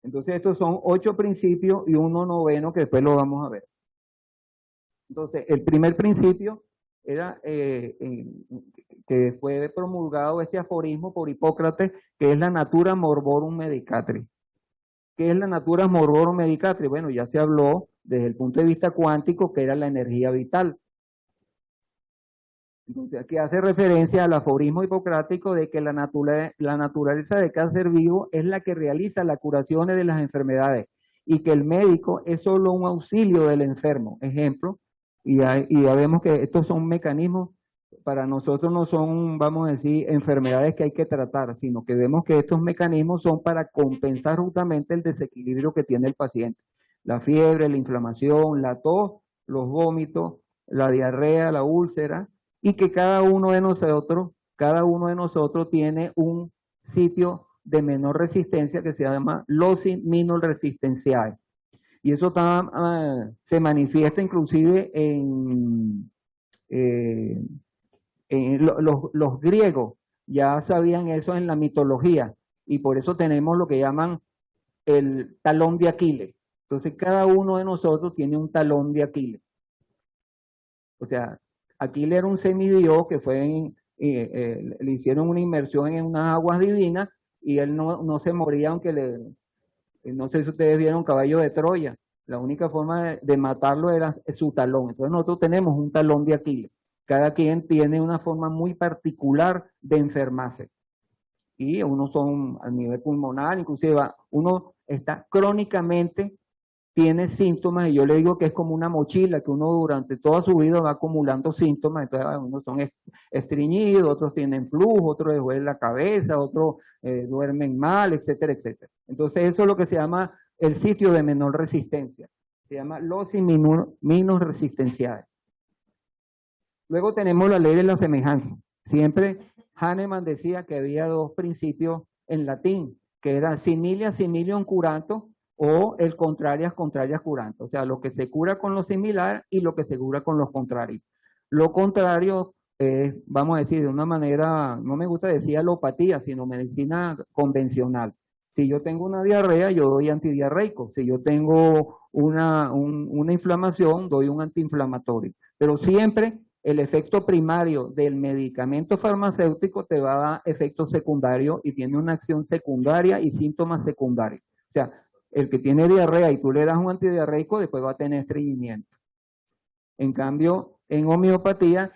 Entonces estos son 8 principios y uno noveno que después lo vamos a ver. Entonces el primer principio era que fue promulgado este aforismo por Hipócrates, que es la natura morborum medicatris. ¿Qué es la natura morborum medicatris? Bueno, ya se habló desde el punto de vista cuántico que era la energía vital. Entonces aquí hace referencia al aforismo hipocrático de que la naturaleza de cada ser vivo es la que realiza las curaciones de las enfermedades y que el médico es solo un auxilio del enfermo. Ejemplo, y ya vemos que estos son mecanismos, para nosotros no son, vamos a decir, enfermedades que hay que tratar, sino que vemos que estos mecanismos son para compensar justamente el desequilibrio que tiene el paciente. La fiebre, la inflamación, la tos, los vómitos, la diarrea, la úlcera, y que cada uno de nosotros tiene un sitio de menor resistencia que se llama loci minor resistentiae. Y eso se manifiesta inclusive los griegos ya sabían eso en la mitología, y por eso tenemos lo que llaman el talón de Aquiles. Entonces cada uno de nosotros tiene un talón de Aquiles. O sea, Aquiles era un semidios que le hicieron una inmersión en unas aguas divinas y él no se moría aunque no sé si ustedes vieron Caballo de Troya. La única forma de matarlo era su talón. Entonces nosotros tenemos un talón de Aquiles. Cada quien tiene una forma muy particular de enfermarse. Y unos son a nivel pulmonar, inclusive uno está crónicamente, tiene síntomas, y yo le digo que es como una mochila, que uno durante toda su vida va acumulando síntomas. Entonces unos son estreñidos, otros tienen flujo, otros les duele la cabeza, otros duermen mal, etcétera, etcétera. Entonces eso es lo que se llama el sitio de menor resistencia. Se llama loci minor resistentiae. Luego tenemos la ley de la semejanza. Siempre Hahnemann decía que había 2 principios en latín, que era similia similium curanto, o el contrarias contrarias curanto. O sea, lo que se cura con lo similar y lo que se cura con los contrarios. Lo contrario es, vamos a decir, de una manera, no me gusta decir alopatía, sino medicina convencional. Si yo tengo una diarrea, yo doy antidiarreico. Si yo tengo una inflamación, doy un antiinflamatorio. Pero siempre el efecto primario del medicamento farmacéutico te va a dar efecto secundario y tiene una acción secundaria y síntomas secundarios. O sea, el que tiene diarrea y tú le das un antidiarreico, después va a tener estreñimiento. En cambio, en homeopatía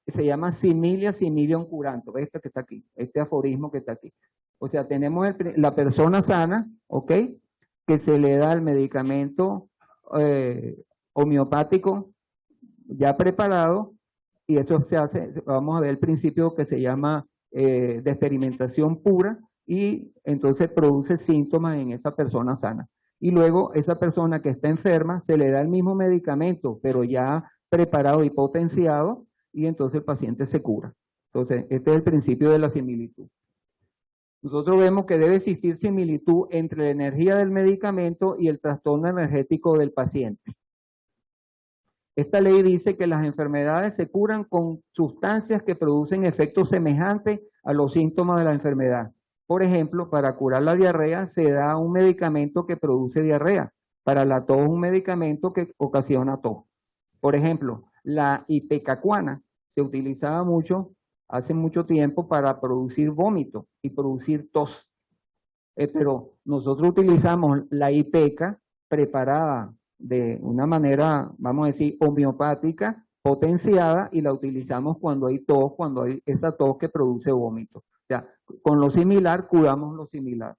se llama similia similium curanto, este que está aquí, este aforismo que está aquí. O sea, tenemos la persona sana, ¿ok? Que se le da el medicamento homeopático ya preparado, y eso se hace, vamos a ver el principio que se llama de experimentación pura, y entonces produce síntomas en esa persona sana. Y luego esa persona que está enferma se le da el mismo medicamento, pero ya preparado y potenciado, y entonces el paciente se cura. Entonces, este es el principio de la similitud. Nosotros vemos que debe existir similitud entre la energía del medicamento y el trastorno energético del paciente. Esta ley dice que las enfermedades se curan con sustancias que producen efectos semejantes a los síntomas de la enfermedad. Por ejemplo, para curar la diarrea se da un medicamento que produce diarrea. Para la tos, un medicamento que ocasiona tos. Por ejemplo, la ipecacuana se utilizaba mucho, hace mucho tiempo, para producir vómito y producir tos. Pero nosotros utilizamos la ipeca preparada de una manera, vamos a decir, homeopática, potenciada, y la utilizamos cuando hay tos, cuando hay esa tos que produce vómito. O sea, con lo similar curamos lo similar.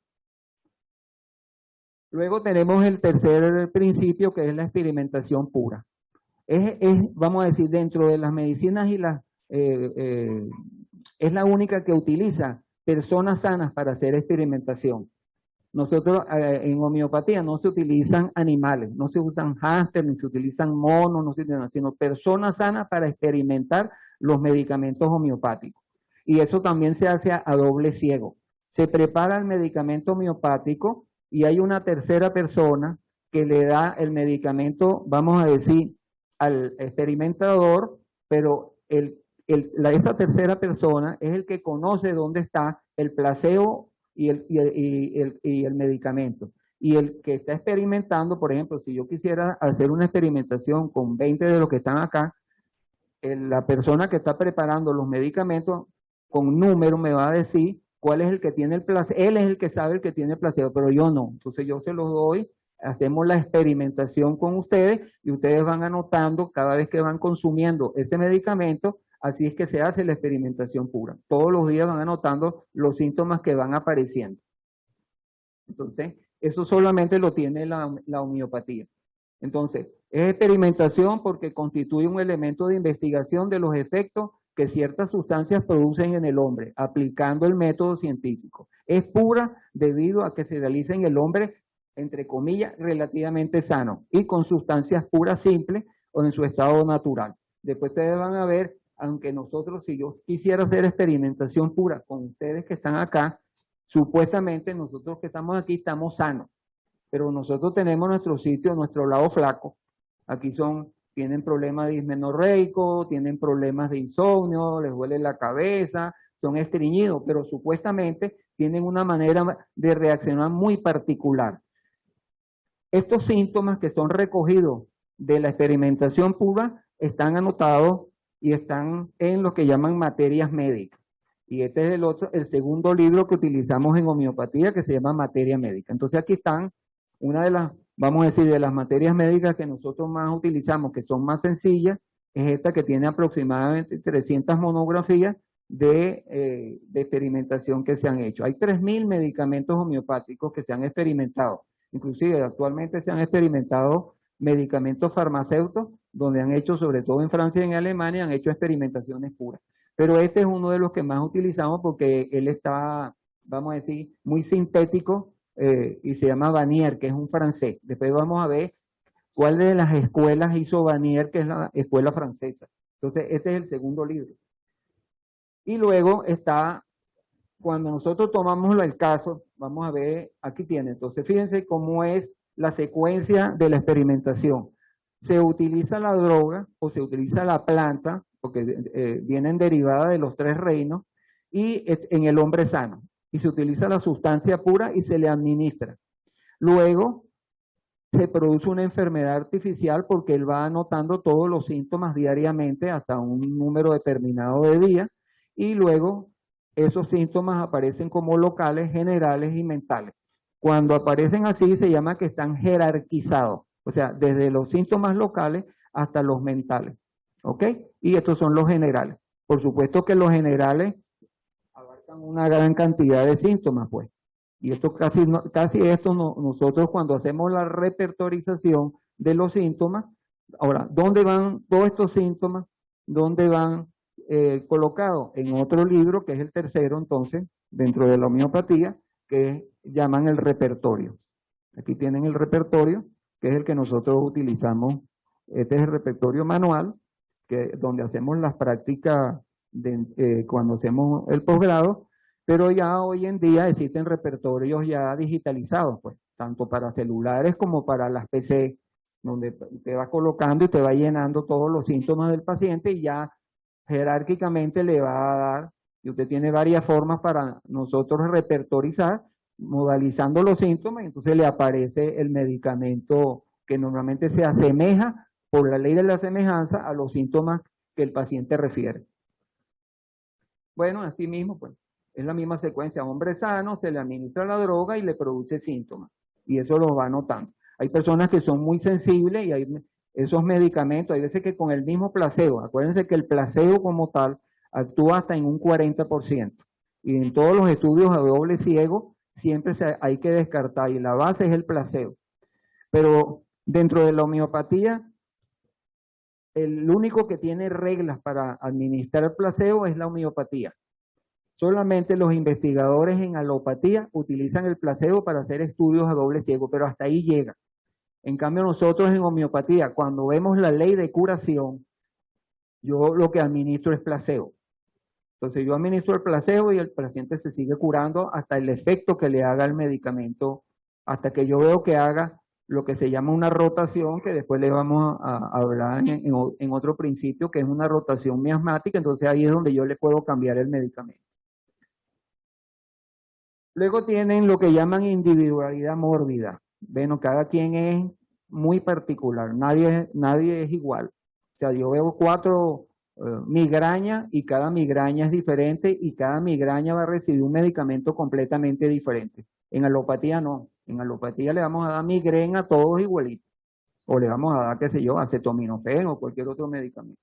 Luego tenemos el tercer principio, que es la experimentación pura. Vamos a decir, dentro de las medicinas y es la única que utiliza personas sanas para hacer experimentación. Nosotros en homeopatía no se utilizan animales, no se usan hámster, ni se utilizan monos, no se utilizan, sino personas sanas para experimentar los medicamentos homeopáticos. Y eso también se hace a doble ciego. Se prepara el medicamento homeopático y hay una tercera persona que le da el medicamento, vamos a decir, al experimentador, pero esa tercera persona es el que conoce dónde está el placebo y el medicamento. Y el que está experimentando, por ejemplo, si yo quisiera hacer una experimentación con 20 de los que están acá, la persona que está preparando los medicamentos con número me va a decir cuál es el que tiene el placebo. Él es el que sabe el que tiene el placebo, pero yo no. Entonces yo se los doy, hacemos la experimentación con ustedes y ustedes van anotando cada vez que van consumiendo ese medicamento. Así es que se hace la experimentación pura. Todos los días van anotando los síntomas que van apareciendo. Entonces, eso solamente lo tiene la homeopatía. Entonces, es experimentación porque constituye un elemento de investigación de los efectos que ciertas sustancias producen en el hombre, aplicando el método científico. Es pura debido a que se realiza en el hombre, entre comillas, relativamente sano y con sustancias puras simples o en su estado natural. Después ustedes van a ver, aunque nosotros, si yo quisiera hacer experimentación pura con ustedes que están acá, supuestamente nosotros que estamos aquí estamos sanos, pero nosotros tenemos nuestro sitio, nuestro lado flaco. Aquí tienen problemas de dismenorreico, tienen problemas de insomnio, les duele la cabeza, son estreñidos, pero supuestamente tienen una manera de reaccionar muy particular. Estos síntomas que son recogidos de la experimentación pura están anotados y están en lo que llaman materias médicas. Y este es el segundo libro que utilizamos en homeopatía, que se llama Materia Médica. Entonces aquí están una de las, vamos a decir, de las materias médicas que nosotros más utilizamos, que son más sencillas, es esta que tiene aproximadamente 300 monografías de experimentación que se han hecho. Hay 3.000 medicamentos homeopáticos que se han experimentado. Inclusive actualmente se han experimentado medicamentos farmacéuticos, donde han hecho, sobre todo en Francia y en Alemania, han hecho experimentaciones puras. Pero este es uno de los que más utilizamos porque él está, vamos a decir, muy sintético y se llama Vanier, que es un francés. Después vamos a ver cuál de las escuelas hizo Vanier, que es la escuela francesa. Entonces, ese es el segundo libro. Y luego está, cuando nosotros tomamos el caso, vamos a ver, aquí tiene. Entonces, fíjense cómo es la secuencia de la experimentación. Se utiliza la droga o se utiliza la planta, porque vienen derivadas de los 3 reinos, y en el hombre sano. Y se utiliza la sustancia pura y se le administra. Luego se produce una enfermedad artificial porque él va anotando todos los síntomas diariamente hasta un número determinado de días, y luego esos síntomas aparecen como locales, generales y mentales. Cuando aparecen así se llama que están jerarquizados, o sea, desde los síntomas locales hasta los mentales. ¿Ok? Y estos son los generales. Por supuesto que los generales abarcan una gran cantidad de síntomas, pues. Y esto casi esto nosotros cuando hacemos la repertorización de los síntomas, ahora, ¿dónde van todos estos síntomas? ¿Dónde van colocados? En otro libro, que es el tercero, entonces, dentro de la homeopatía, que llaman el repertorio. Aquí tienen el repertorio, que es el que nosotros utilizamos. Este es el repertorio manual, donde hacemos las prácticas cuando hacemos el posgrado, pero ya hoy en día existen repertorios ya digitalizados, pues, tanto para celulares como para las PC, donde te va colocando y te va llenando todos los síntomas del paciente y ya jerárquicamente le va a dar, y usted tiene varias formas para nosotros repertorizar, modalizando los síntomas, y entonces le aparece el medicamento que normalmente se asemeja por la ley de la semejanza a los síntomas que el paciente refiere. Bueno, así mismo, pues, es la misma secuencia. Hombre sano, se le administra la droga y le produce síntomas. Y eso lo va notando. Hay personas que son muy sensibles y hay esos medicamentos, hay veces que con el mismo placebo, acuérdense que el placebo como tal actúa hasta en un 40%. Y en todos los estudios a doble ciego siempre hay que descartar y la base es el placebo. Pero dentro de la homeopatía, el único que tiene reglas para administrar el placebo es la homeopatía. Solamente los investigadores en alopatía utilizan el placebo para hacer estudios a doble ciego, pero hasta ahí llega. En cambio nosotros en homeopatía, cuando vemos la ley de curación, yo lo que administro es placebo. Entonces yo administro el placebo y el paciente se sigue curando hasta el efecto que le haga el medicamento, hasta que yo veo que haga lo que se llama una rotación, que después le vamos a hablar en otro principio, que es una rotación miasmática. Entonces ahí es donde yo le puedo cambiar el medicamento. Luego tienen lo que llaman individualidad mórbida. Bueno, cada quien es muy particular, nadie es igual. O sea, yo veo 4 migrañas y cada migraña es diferente y cada migraña va a recibir un medicamento completamente diferente. En alopatía no, en alopatía le vamos a dar migraña a todos igualitos. O le vamos a dar, qué sé yo, acetaminofén o cualquier otro medicamento.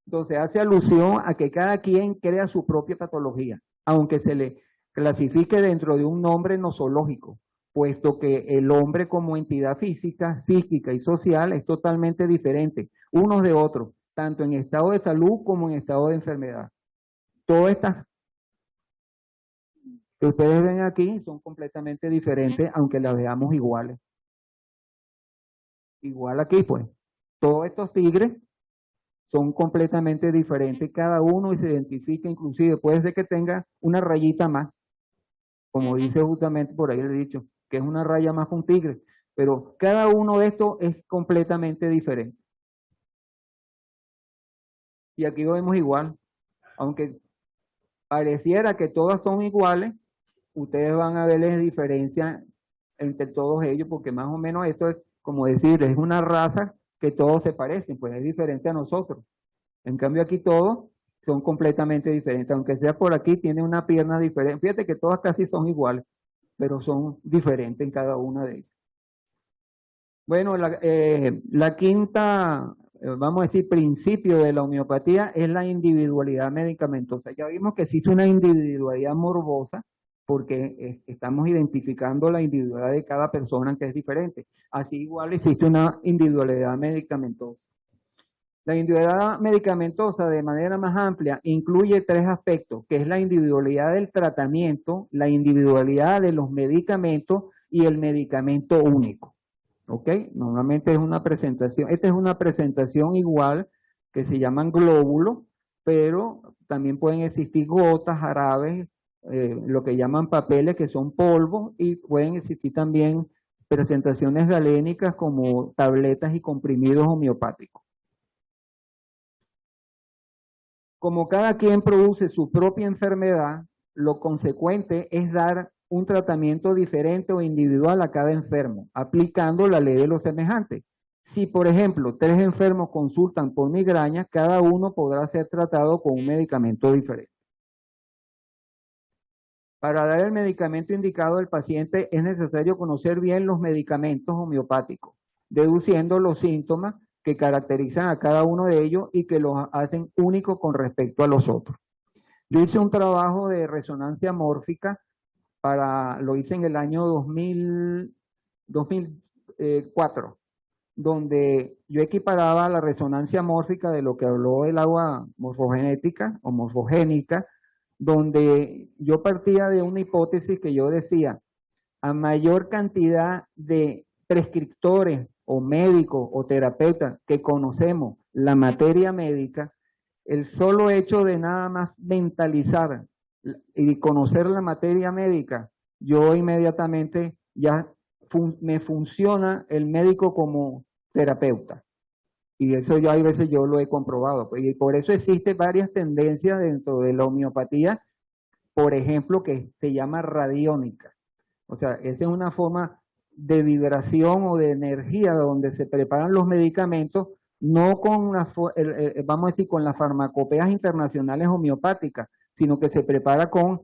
Entonces hace alusión a que cada quien crea su propia patología, aunque se le clasifique dentro de un nombre nosológico, puesto que el hombre como entidad física, psíquica y social es totalmente diferente unos de otros, tanto en estado de salud como en estado de enfermedad. Todas estas que ustedes ven aquí son completamente diferentes, aunque las veamos iguales. Igual aquí, pues, todos estos tigres son completamente diferentes cada uno y se identifica, inclusive puede ser que tenga una rayita más, como dice justamente por ahí el dicho, que es una raya más que un tigre, pero cada uno de estos es completamente diferente. Y aquí lo vemos igual, aunque pareciera que todas son iguales, ustedes van a verles diferencia entre todos ellos, porque más o menos esto es como decir, es una raza que todos se parecen, pues es diferente a nosotros. En cambio aquí todos son completamente diferentes, aunque sea por aquí tiene una pierna diferente. Fíjate que todas casi son iguales, pero son diferentes en cada una de ellas. Bueno, la quinta, vamos a decir, principio de la homeopatía es la individualidad medicamentosa. Ya vimos que existe una individualidad morbosa porque estamos identificando la individualidad de cada persona que es diferente. Así igual existe una individualidad medicamentosa. La individualidad medicamentosa de manera más amplia incluye 3 aspectos, que es la individualidad del tratamiento, la individualidad de los medicamentos y el medicamento único. ¿Ok? Normalmente es una presentación, esta es una presentación igual que se llaman glóbulos, pero también pueden existir gotas, jarabes, lo que llaman papeles que son polvos y pueden existir también presentaciones galénicas como tabletas y comprimidos homeopáticos. Como cada quien produce su propia enfermedad, lo consecuente es dar un tratamiento diferente o individual a cada enfermo, aplicando la ley de los semejantes. Si, por ejemplo, 3 enfermos consultan por migraña, cada uno podrá ser tratado con un medicamento diferente. Para dar el medicamento indicado al paciente es necesario conocer bien los medicamentos homeopáticos, deduciendo los síntomas que caracterizan a cada uno de ellos y que los hacen únicos con respecto a los otros. Yo hice un trabajo de resonancia mórfica, lo hice en el año 2004, donde yo equiparaba la resonancia mórfica de lo que habló el agua morfogenética o morfogénica, donde yo partía de una hipótesis que yo decía, a mayor cantidad de prescriptores o médicos o terapeutas que conocemos la materia médica, el solo hecho de nada más mentalizar y conocer la materia médica, yo inmediatamente ya me funciona el médico como terapeuta. Y eso ya hay veces yo lo he comprobado. Y por eso existen varias tendencias dentro de la homeopatía, por ejemplo, que se llama radiónica. O sea, esa es una forma de vibración o de energía donde se preparan los medicamentos, no con vamos a decir, con las farmacopeas internacionales homeopáticas, sino que se prepara con,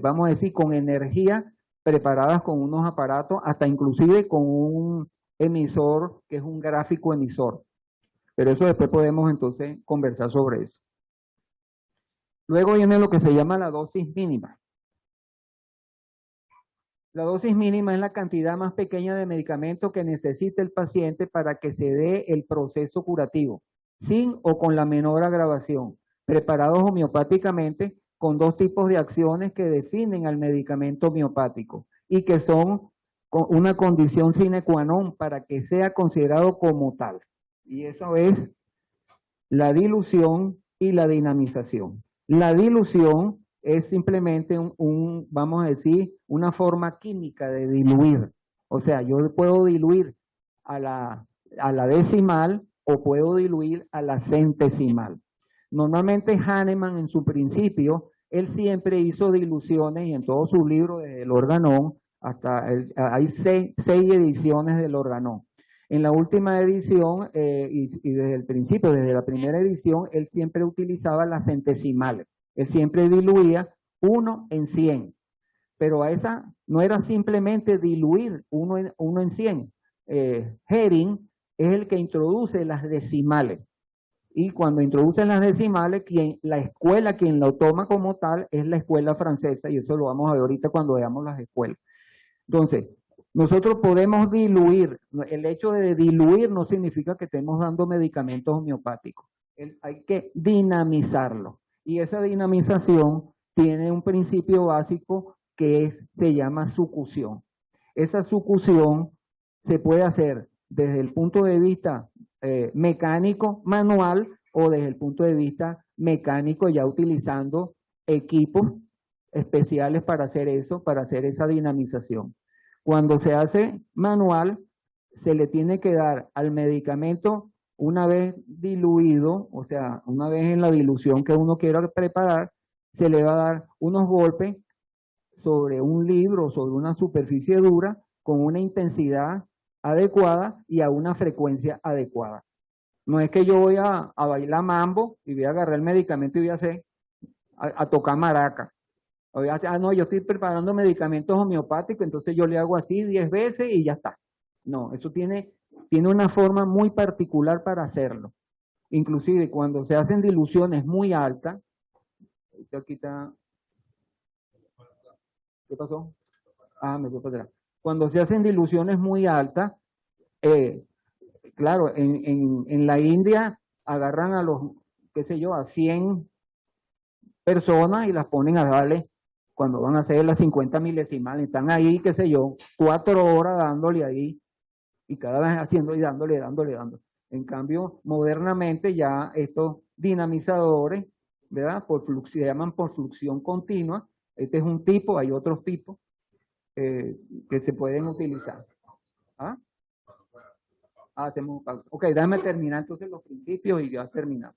vamos a decir, con energía preparadas con unos aparatos, hasta inclusive con un emisor que es un gráfico emisor. Pero eso después podemos entonces conversar sobre eso. Luego viene lo que se llama la dosis mínima. La dosis mínima es la cantidad más pequeña de medicamento que necesita el paciente para que se dé el proceso curativo, sin o con la menor agravación, preparados homeopáticamente con 2 tipos de acciones que definen al medicamento homeopático y que son una condición sine qua non para que sea considerado como tal. Y eso es la dilución y la dinamización. La dilución es simplemente vamos a decir, una forma química de diluir. O sea, yo puedo diluir a la decimal o puedo diluir a la centesimal. Normalmente Hahnemann en su principio él siempre hizo diluciones y en todos sus libros, desde el Organón hay seis ediciones del Organón. En la última edición, y desde el principio, desde la primera edición, él siempre utilizaba las centesimales. Él siempre diluía 1 en 100. Pero a esa no era simplemente diluir 1 en 100. Hering es el que introduce las decimales. Y cuando introducen las decimales, la escuela, quien lo toma como tal, es la escuela francesa, y eso lo vamos a ver ahorita cuando veamos las escuelas. Entonces, nosotros podemos diluir. El hecho de diluir no significa que estemos dando medicamentos homeopáticos. Hay que dinamizarlo. Y esa dinamización tiene un principio básico que se llama sucusión. Esa sucusión se puede hacer desde el punto de vista mecánico, manual, o desde el punto de vista mecánico, ya utilizando equipos especiales para hacer eso, para hacer esa dinamización. Cuando se hace manual, se le tiene que dar al medicamento una vez diluido, o sea, una vez en la dilución que uno quiera preparar, se le va a dar unos golpes sobre un libro, sobre una superficie dura, con una intensidad adecuada y a una frecuencia adecuada. No es que yo voy a bailar mambo y voy a agarrar el medicamento y voy a hacer, a tocar maraca. No, yo estoy preparando medicamentos homeopáticos, entonces yo le hago así 10 veces y ya está. No, eso tiene una forma muy particular para hacerlo. Inclusive cuando se hacen diluciones muy altas, aquí está, ¿qué pasó? Me fue para atrás. Cuando se hacen diluciones muy altas, claro, en la India agarran a los, qué sé yo, a 100 personas y las ponen a darle, cuando van a hacer las 50 milesimales, están ahí, qué sé yo, 4 horas dándole ahí, y cada vez haciendo y dándole. En cambio, modernamente ya estos dinamizadores, ¿verdad? Se llaman por fluxión continua. Este es un tipo, hay otros tipos que se pueden utilizar. Hacemos pausa. Ok, déjame terminar entonces los principios y ya terminamos.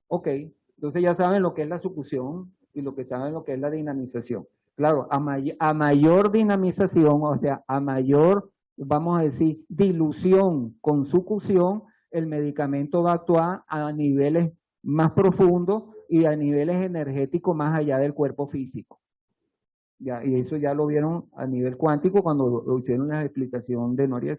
Ok, entonces ya saben lo que es la sucusión y lo que saben lo que es la dinamización. Claro, a mayor dinamización, o sea, a mayor, vamos a decir, dilución con sucusión, el medicamento va a actuar a niveles más profundos y a niveles energéticos más allá del cuerpo físico. Ya, y eso ya lo vieron a nivel cuántico cuando lo hicieron la explicación de Noriega.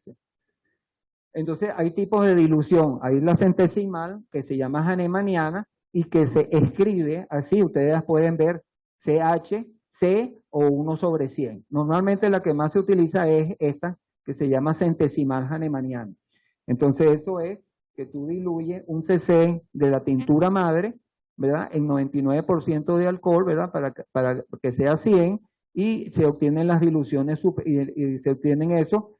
Entonces hay tipos de dilución. Hay la centesimal, que se llama hahnemanniana, y que se escribe así, ustedes las pueden ver, CH, C o 1/100. Normalmente la que más se utiliza es esta, que se llama centesimal hahnemanniana. Entonces eso es que tú diluyes un cc de la tintura madre, ¿verdad? En 99% de alcohol, ¿verdad? Para que sea 100, y se obtienen las diluciones, y se obtienen eso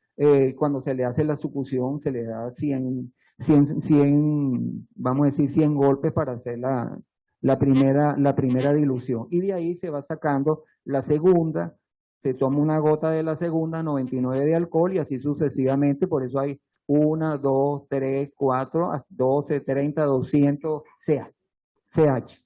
cuando se le hace la sucusión, se le da 100, vamos a decir 100 golpes para hacer la primera dilución. Y de ahí se va sacando la segunda, se toma una gota de la segunda, 99 de alcohol y así sucesivamente. Por eso hay 1, 2, 3, 4, 12, 30, 200 CH.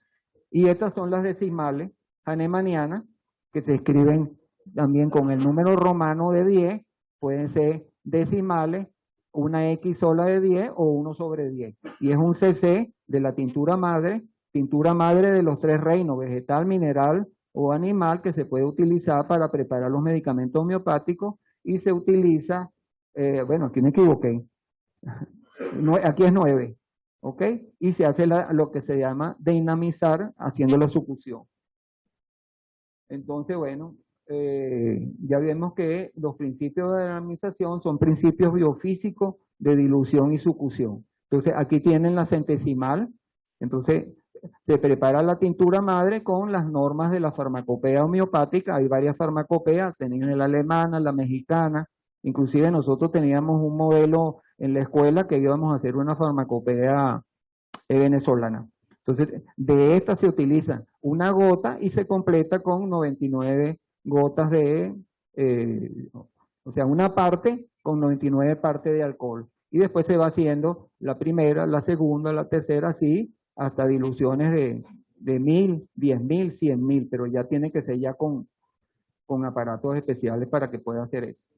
Y estas son las decimales hahnemannianas que se escriben también con el número romano de 10. Pueden ser decimales, una X sola de 10 o 1/10. Y es un CC de la tintura madre de los 3 reinos, vegetal, mineral o animal, que se puede utilizar para preparar los medicamentos homeopáticos, y se utiliza, bueno, aquí me equivoqué, aquí es 9, ¿ok? Y se hace lo que se llama dinamizar haciendo la sucusión. Entonces, bueno, ya vemos que los principios de dinamización son principios biofísicos de dilución y sucusión. Entonces, aquí tienen la centesimal. Entonces, se prepara la tintura madre con las normas de la farmacopea homeopática. Hay varias farmacopeas, tenemos la alemana, la mexicana. Inclusive nosotros teníamos un modelo en la escuela que íbamos a hacer una farmacopea venezolana. Entonces, de esta se utiliza una gota y se completa con 99 gotas o sea, una parte con 99 partes de alcohol. Y después se va haciendo la primera, la segunda, la tercera, así, hasta diluciones de 1000, 10.000, 100.000, pero ya tiene que ser ya con aparatos especiales para que pueda hacer eso.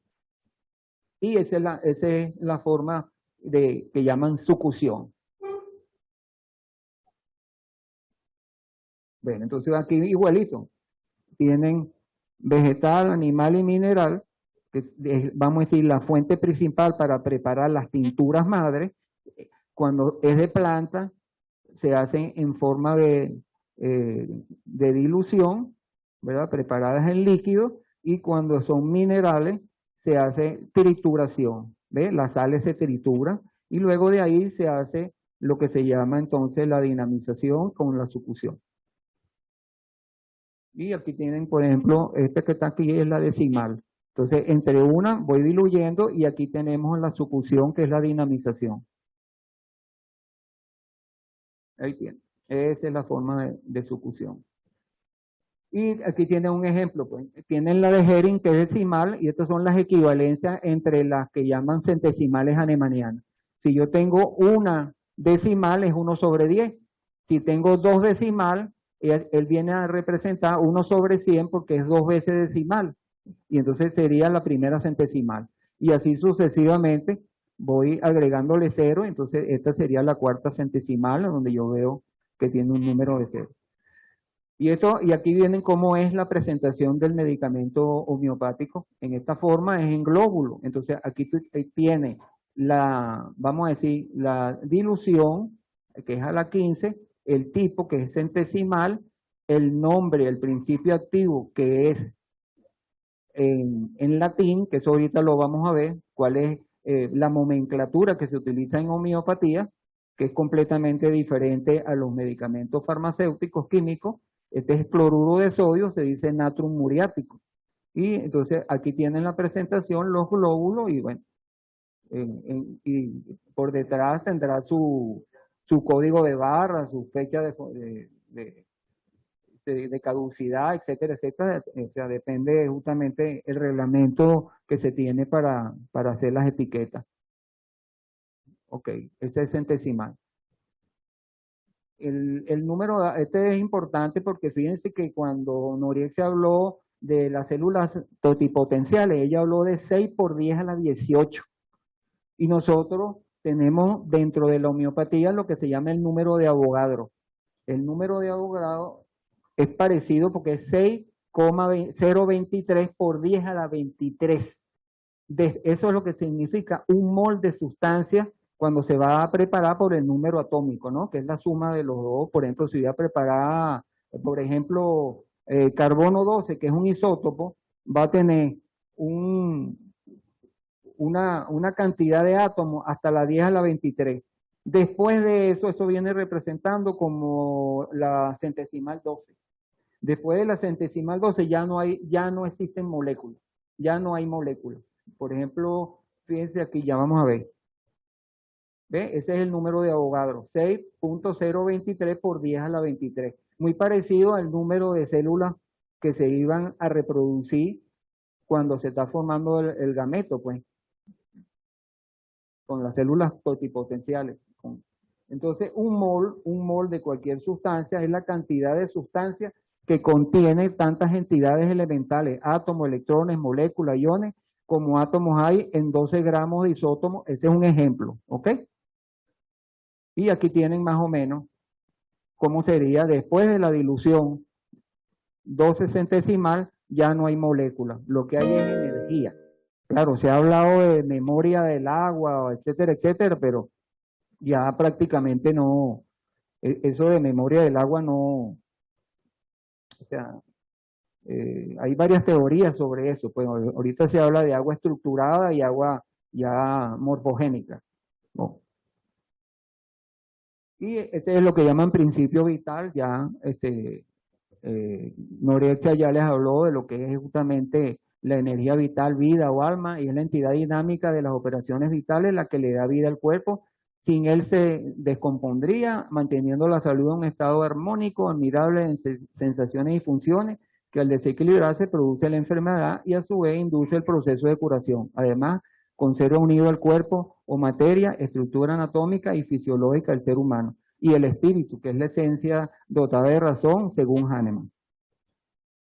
Y esa es la forma que llaman sucusión. Bueno, entonces aquí igualizo. Tienen vegetal, animal y mineral, que vamos a decir la fuente principal para preparar las tinturas madres. Cuando es de planta, se hacen en forma de dilución, ¿verdad? Preparadas en líquido, y cuando son minerales, se hace trituración, ¿ves? Las sales se trituran, y luego de ahí se hace lo que se llama entonces la dinamización con la sucusión. Y aquí tienen, por ejemplo, este que está aquí es la decimal. Entonces, entre una voy diluyendo y aquí tenemos la sucusión, que es la dinamización. Ahí tienen. Esa es la forma de sucusión. Y aquí tienen un ejemplo, pues. Tienen la de Hering, que es decimal, y estas son las equivalencias entre las que llaman centesimales alemanianas. Si yo tengo una decimal, es 1/10. Si tengo 2 decimal, él viene a representar 1/100 porque es 2 veces decimal. Y entonces sería la primera centesimal. Y así sucesivamente voy agregándole 0, entonces esta sería la cuarta centesimal, donde yo veo que tiene un número de 0. Y aquí vienen cómo es la presentación del medicamento homeopático. En esta forma es en glóbulo. Entonces aquí tiene vamos a decir, la dilución, que es a la 15, el tipo, que es centesimal, el nombre, el principio activo, que es en latín, que eso ahorita lo vamos a ver, cuál es la nomenclatura que se utiliza en homeopatía, que es completamente diferente a los medicamentos farmacéuticos químicos. Este es cloruro de sodio, se dice natrum muriático. Y entonces aquí tienen la presentación, los glóbulos, y bueno, y por detrás tendrá su código de barra, su fecha de caducidad, etcétera, etcétera. O sea, depende justamente el reglamento que se tiene para hacer las etiquetas. Ok, este es centesimal. El número, este es importante porque fíjense que cuando Noriega se habló de las células totipotenciales, ella habló de 6×10⁻18. Y nosotros tenemos dentro de la homeopatía lo que se llama el número de Avogadro. El número de Avogadro es parecido porque es 6,023×10⁻23. Eso es lo que significa un mol de sustancia cuando se va a preparar por el número atómico, ¿no? Que es la suma de los dos. Por ejemplo, si voy a preparar, por ejemplo, carbono 12, que es un isótopo, va a tener una cantidad de átomos hasta la 10⁻23. Después de eso viene representando como la centesimal 12. Después de la centesimal 12 ya no existen moléculas, ya no hay moléculas. Por ejemplo, fíjense aquí, ya vamos a ver. ¿Ve? Ese es el número de Avogadro, 6,023×10⁻23. Muy parecido al número de células que se iban a reproducir cuando se está formando el gameto, pues, con las células totipotenciales. Entonces, un mol de cualquier sustancia es la cantidad de sustancia que contiene tantas entidades elementales, átomos, electrones, moléculas, iones, como átomos hay en 12 gramos de isótomo. Ese es un ejemplo, ¿ok? Y aquí tienen más o menos cómo sería después de la dilución 12 centesimal, ya no hay moléculas, lo que hay es energía. Claro, se ha hablado de memoria del agua, etcétera, etcétera, pero ya prácticamente no, eso de memoria del agua no, o sea, hay varias teorías sobre eso. Pues ahorita se habla de agua estructurada y agua ya morfogénica, ¿no? Y este es lo que llaman principio vital. Ya Noriega ya les habló de lo que es justamente la energía vital, vida o alma, y es la entidad dinámica de las operaciones vitales la que le da vida al cuerpo. Sin él se descompondría, manteniendo la salud en un estado armónico, admirable en sensaciones y funciones, que al desequilibrarse produce la enfermedad y a su vez induce el proceso de curación. Además, conserva unido al cuerpo o materia, estructura anatómica y fisiológica del ser humano. y el espíritu, que es la esencia dotada de razón, según Hahnemann.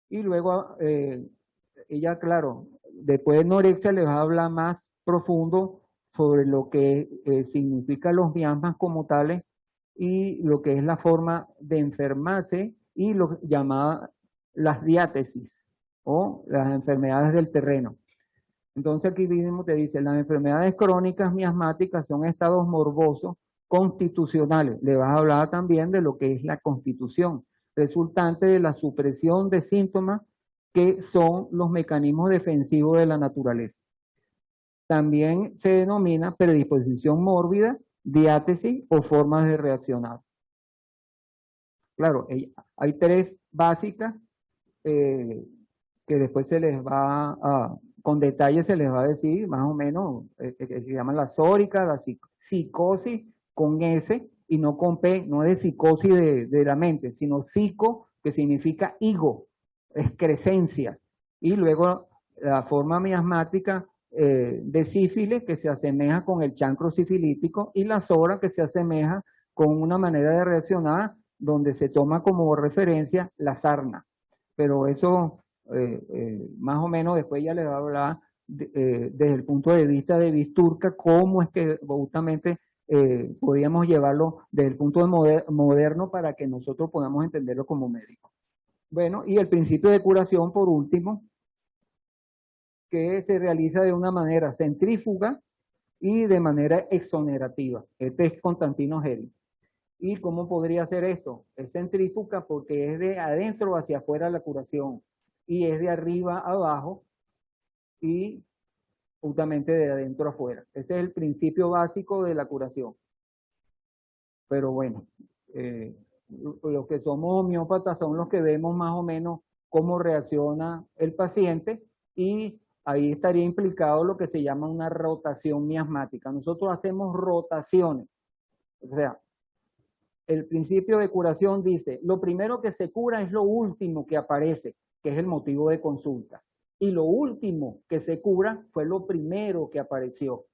Y luego, ella, claro, después de anorexia les va a hablar más profundo sobre lo que significa los miasmas como tales y lo que es la forma de enfermarse y lo llamada las diátesis o las enfermedades del terreno. Entonces aquí mismo te dice, las enfermedades crónicas miasmáticas son estados morbosos constitucionales. Le vas a hablar también de lo que es la constitución, resultante de la supresión de síntomas que son los mecanismos defensivos de la naturaleza. También se denomina predisposición mórbida, diátesis o formas de reaccionar. Claro, hay tres básicas que después se les va a, con detalle se les va a decir más o menos, que se llama la sórica, la psicosis con S y no con P, no es de psicosis de la mente, sino psico, que significa higo, excrescencia. Y luego la forma miasmática de sífilis, que se asemeja con el chancro sifilítico, y la sora, que se asemeja con una manera de reaccionar donde se toma como referencia la sarna. Pero eso, más o menos, después ya les va a hablar desde el punto de vista de Visturka, cómo es que justamente podíamos llevarlo desde el punto de moderno para que nosotros podamos entenderlo como médicos. Bueno, y el principio de curación, por último, que se realiza de una manera centrífuga y de manera exonerativa. Este es Constantino Hering. ¿Y cómo podría ser esto? Es centrífuga porque es de adentro hacia afuera la curación y es de arriba a abajo y justamente de adentro a afuera. Ese es el principio básico de la curación. Pero bueno, los que somos homeópatas son los que vemos más o menos cómo reacciona el paciente y ahí estaría implicado lo que se llama una rotación miasmática. Nosotros hacemos rotaciones, o sea, el principio de curación dice, lo primero que se cura es lo último que aparece, que es el motivo de consulta. Y lo último que se cura fue lo primero que apareció. O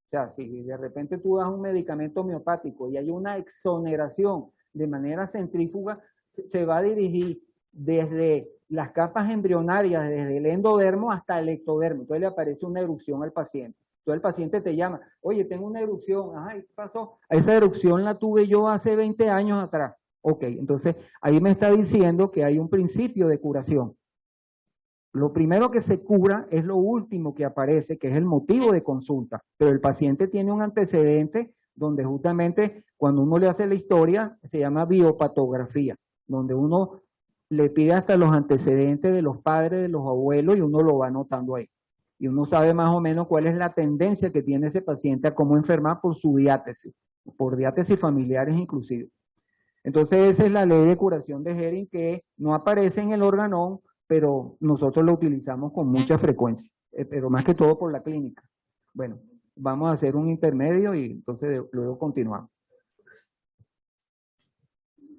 sea, si de repente tú das un medicamento homeopático y hay una exoneración de manera centrífuga, se va a dirigir desde las capas embrionarias, desde el endodermo hasta el ectodermo. Entonces le aparece una erupción al paciente. Entonces el paciente te llama, oye, tengo una erupción, ajá, ¿qué pasó? Esa erupción la tuve yo hace 20 años atrás. Ok, entonces ahí me está diciendo que hay un principio de curación. Lo primero que se cura es lo último que aparece, que es el motivo de consulta, pero el paciente tiene un antecedente donde justamente cuando uno le hace la historia se llama biopatografía, donde uno le pide hasta los antecedentes de los padres, de los abuelos y uno lo va anotando ahí. Y uno sabe más o menos cuál es la tendencia que tiene ese paciente a cómo enfermar por su diátesis, por diátesis familiares inclusive. Entonces esa es la ley de curación de Hering que no aparece en el organón, pero nosotros lo utilizamos con mucha frecuencia, pero más que todo por la clínica. Bueno, vamos a hacer un intermedio y entonces luego continuamos.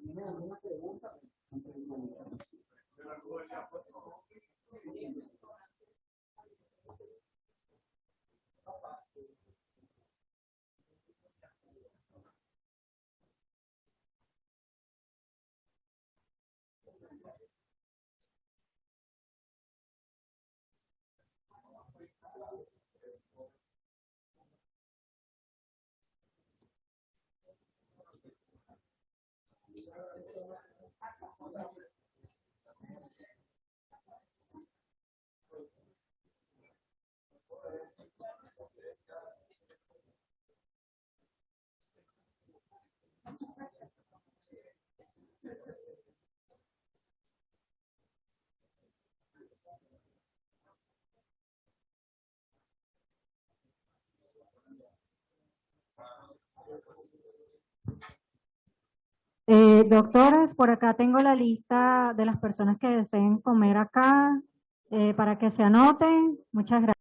¿Tienen alguna pregunta? Doctores, por acá tengo la lista de las personas que deseen comer acá para que se anoten. Muchas gracias.